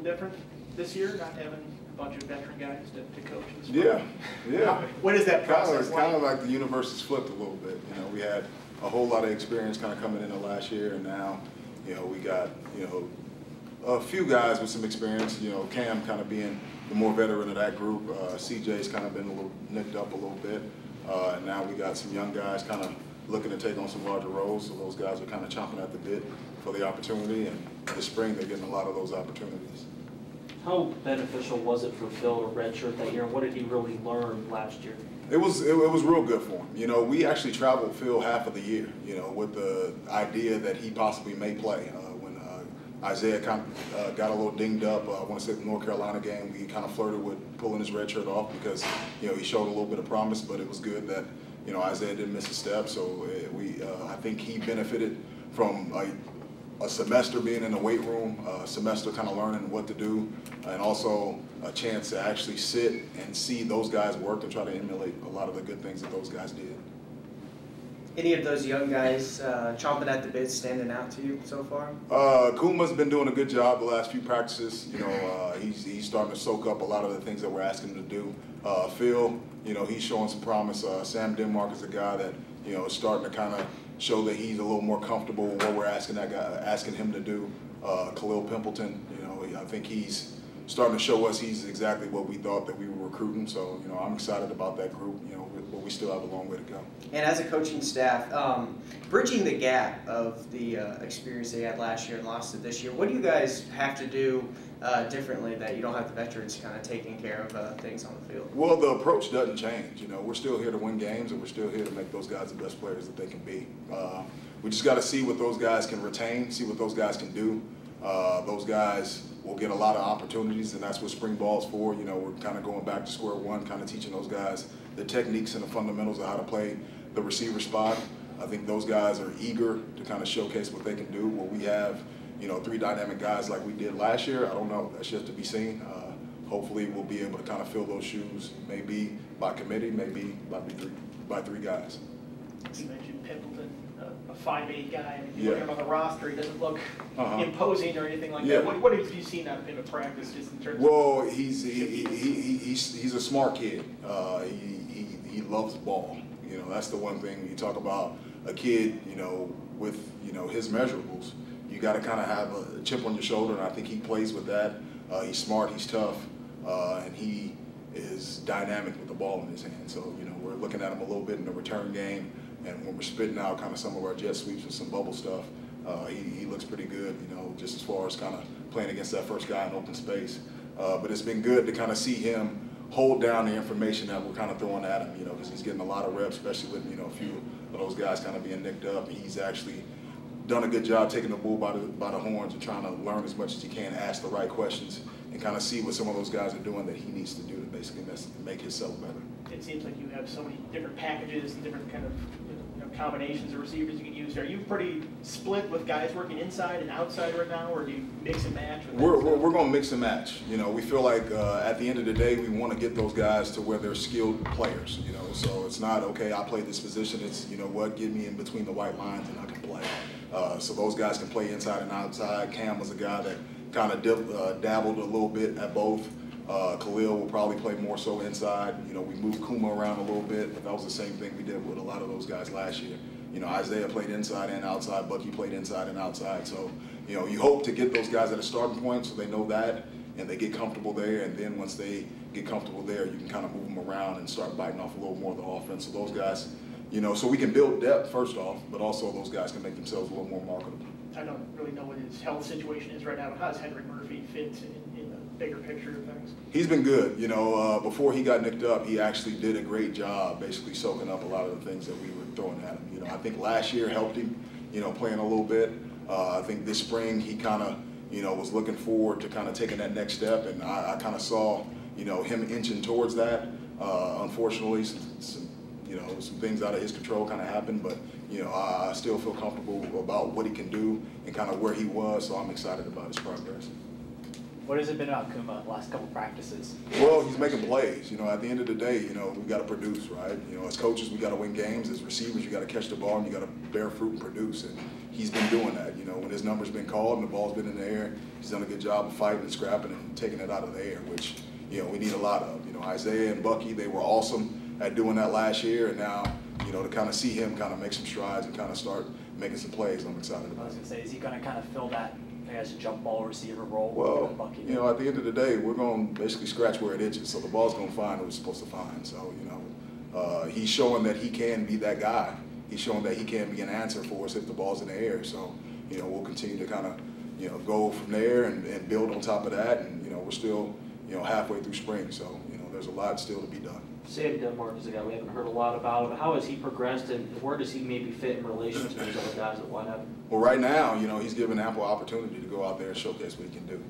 different this year, not having a bunch of veteran guys to coach in the spring? Yeah. What is that process like? Kind of like the universe has flipped a little bit. You know, we had a whole lot of experience kind of coming into last year, and now, you know, we got, you know, a few guys with some experience. You know, Cam kind of being the more veteran of that group. CJ's kind of been a little nicked up a little bit, and now we got some young guys kind of looking to take on some larger roles. So those guys are kind of chomping at the bit for the opportunity, and this spring they're getting a lot of those opportunities. How beneficial was it for Phil to redshirt that year, and what did he really learn last year? It was real good for him. You know, we actually traveled Phil half of the year, you know, with the idea that he possibly may play. When Isaiah kind of got a little dinged up, I want to say the North Carolina game, we kind of flirted with pulling his red shirt off because, you know, he showed a little bit of promise, but it was good that, you know, Isaiah didn't miss a step. So I think he benefited from a semester being in the weight room, a semester kind of learning what to do, and also a chance to actually sit and see those guys work and try to emulate a lot of the good things that those guys did. Any of those young guys chomping at the bit standing out to you so far? Kuma's been doing a good job the last few practices. You know, he's starting to soak up a lot of the things that we're asking him to do. Phil, you know, he's showing some promise. Sam Denmark is a guy that, you know, is starting to kind of show that he's a little more comfortable with what we're asking him to do. Khalil Pimpleton, you know, I think he's starting to show us he's exactly what we thought that we were recruiting. So, you know, I'm excited about that group, you know, but we still have a long way to go. And as a coaching staff, bridging the gap of the experience they had last year and lost it this year, what do you guys have to do differently that you don't have the veterans kind of taking care of things on the field? Well, the approach doesn't change. You know, we're still here to win games, and we're still here to make those guys the best players that they can be. We just got to see what those guys can retain, see what those guys can do. Those guys will get a lot of opportunities, and that's what spring ball's for. You know, we're kind of going back to square one, kind of teaching those guys the techniques and the fundamentals of how to play the receiver spot. I think those guys are eager to kind of showcase what they can do. Will we have, you know, 3 dynamic guys like we did last year? I don't know. That's yet to be seen. Hopefully we'll be able to kind of fill those shoes, maybe by committee, maybe by three guys. You mentioned Pimpleton, a 5'8" guy. And you Yeah. look at him on the roster, he doesn't look imposing or anything like Yeah. that. What have you seen out of him in practice, just in terms Well, of? he's a smart kid. He loves ball. You know, that's the one thing when you talk about a kid, you know, with, you know, his measurables, you got to kind of have a chip on your shoulder, and I think he plays with that. He's smart, he's tough, and he is dynamic with the ball in his hand. So, you know, we're looking at him a little bit in the return game, and when we're spitting out kind of some of our jet sweeps and some bubble stuff, he looks pretty good, you know, just as far as kind of playing against that first guy in open space. But it's been good to kind of see him hold down the information that we're kind of throwing at him, you know, because he's getting a lot of reps, especially with, you know, a few of those guys kind of being nicked up. He's actually done a good job taking the bull by the horns and trying to learn as much as he can, ask the right questions, and kind of see what some of those guys are doing that he needs to do to basically make himself better. It seems like you have so many different packages and different kind of combinations of receivers you can use. Are you pretty split with guys working inside and outside right now, or do you mix and match? We're going to mix and match. You know, we feel like at the end of the day, we want to get those guys to where they're skilled players. You know, so it's not, okay, I play this position. It's, you know what, get me in between the white lines and I can play. So those guys can play inside and outside. Cam was a guy that kind of dabbled a little bit at both. Khalil will probably play more so inside. You know, we moved Kuma around a little bit, but that was the same thing we did with a lot of those guys last year. You know, Isaiah played inside and outside. Bucky played inside and outside. So, you know, you hope to get those guys at a starting point so they know that and they get comfortable there. And then once they get comfortable there, you can kind of move them around and start biting off a little more of the offense. So those guys, you know, so we can build depth first off, but also those guys can make themselves a little more marketable. I don't really know what his health situation is right now, but how does Henry Murphy fit in the bigger picture of things? He's been good. You know, before he got nicked up, he actually did a great job basically soaking up a lot of the things that we were throwing at him. You know, I think last year helped him, you know, playing a little bit. I think this spring he kind of, you know, was looking forward to kind of taking that next step, and I kind of saw, you know, him inching towards that. Unfortunately, some things out of his control kind of happened, but, you know, I still feel comfortable about what he can do and kind of where he was, so I'm excited about his progress. What has it been about Kuma the last couple practices? Well, he's making plays. You know, at the end of the day, you know, we've got to produce, right? You know, as coaches, we got to win games. As receivers, you got to catch the ball and you got to bear fruit and produce, and he's been doing that. You You know, when his number's been called and the ball's been in the air, he's done a good job of fighting and scrapping and taking it out of the air, which, you know, we need a lot of. You know, Isaiah and Bucky, they were awesome at doing that last year, and now, you know, to kind of see him kind of make some strides and kind of start making some plays, I'm excited I about was it. gonna say, is he gonna kind of fill that, I guess, jump ball receiver role? Well, that Bucky you did? know, at the end of the day, we're going to basically scratch where it itches, so the ball's going to find what it's supposed to find. So, you know, he's showing that he can be that guy. He's showing that he can be an answer for us if the ball's in the air. So, you know, we'll continue to kind of, you know, go from there and build on top of that. And, you know, we're still, you know, halfway through spring, so, you know, there's a lot still to be done. Sam Denmark is a guy we haven't heard a lot about him. How has he progressed, and where does he maybe fit in relation to those other guys that line up? Well, right now, you know, he's given ample opportunity to go out there and showcase what he can do.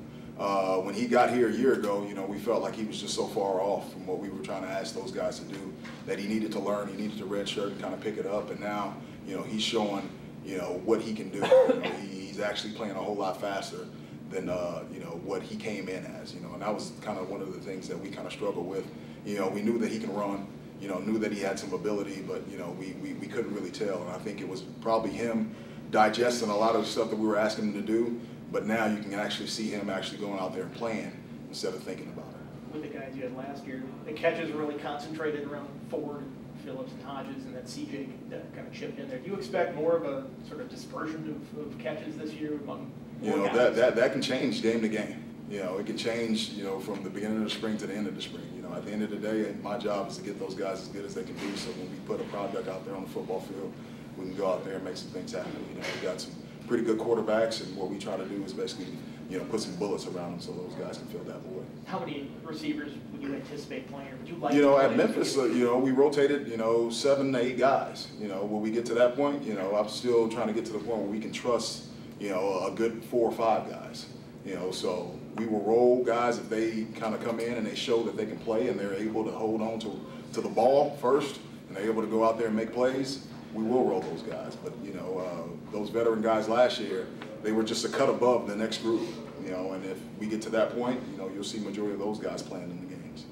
When he got here a year ago, you know, we felt like he was just so far off from what we were trying to ask those guys to do that he needed to learn, he needed to redshirt and kind of pick it up. And now, you know, he's showing, you know, what he can do. You know, he's actually playing a whole lot faster than, you know, what he came in as, you know, and that was kind of one of the things that we kind of struggled with. You know, we knew that he can run, you know, knew that he had some ability, but, you know, we couldn't really tell. And I think it was probably him digesting a lot of the stuff that we were asking him to do, but now you can actually see him actually going out there and playing instead of thinking about it. With the guys you had last year, the catches were really concentrated around Ford, Phillips, and Hodges, and then CJ kind of chipped in there. Do you expect more of a sort of dispersion of catches this year among You more know, guys? that can change game to game. You know, it can change, you know, from the beginning of the spring to the end of the spring. You know, at the end of the day, my job is to get those guys as good as they can be, so when we put a product out there on the football field, we can go out there and make some things happen. You know, we got some pretty good quarterbacks, and what we try to do is basically, you know, put some bullets around them so those guys can fill that void. How many receivers would you anticipate playing, or would you like You to know, play? at Memphis, you know, we rotated, you know, 7 to 8 guys. You know, when we get to that point, you know, I'm still trying to get to the point where we can trust, you know, a good 4 or 5 guys. You know, so we will roll guys if they kind of come in and they show that they can play and they're able to hold on to the ball first and they're able to go out there and make plays. We will roll those guys. But, you know, those veteran guys last year, they were just a cut above the next group. You know, and if we get to that point, you know, you'll see majority of those guys playing in the games.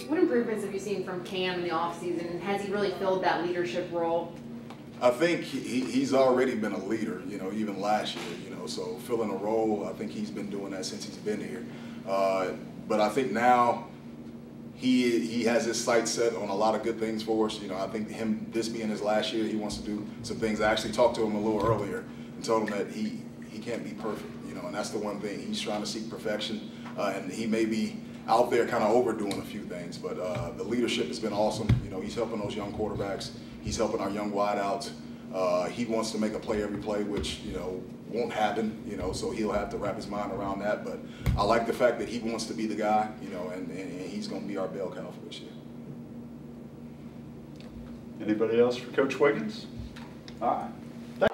What improvements have you seen from Cam in the offseason, and has he really filled that leadership role? I think he's already been a leader, you know, even last year, you know, so filling a role, I think he's been doing that since he's been here. But I think now he has his sights set on a lot of good things for us. You know, I think this being his last year, he wants to do some things. I actually talked to him a little earlier and told him that he can't be perfect, you know, and that's the one thing. He's trying to seek perfection, and he may be out there kind of overdoing a few things, but the leadership has been awesome. You know, he's helping those young quarterbacks. He's helping our young wideouts. He wants to make a play every play, which, you know, won't happen, you know, so he'll have to wrap his mind around that. But I like the fact that he wants to be the guy, you know, and he's going to be our bell cow for this year. Anybody else for Coach Wiggins? All right.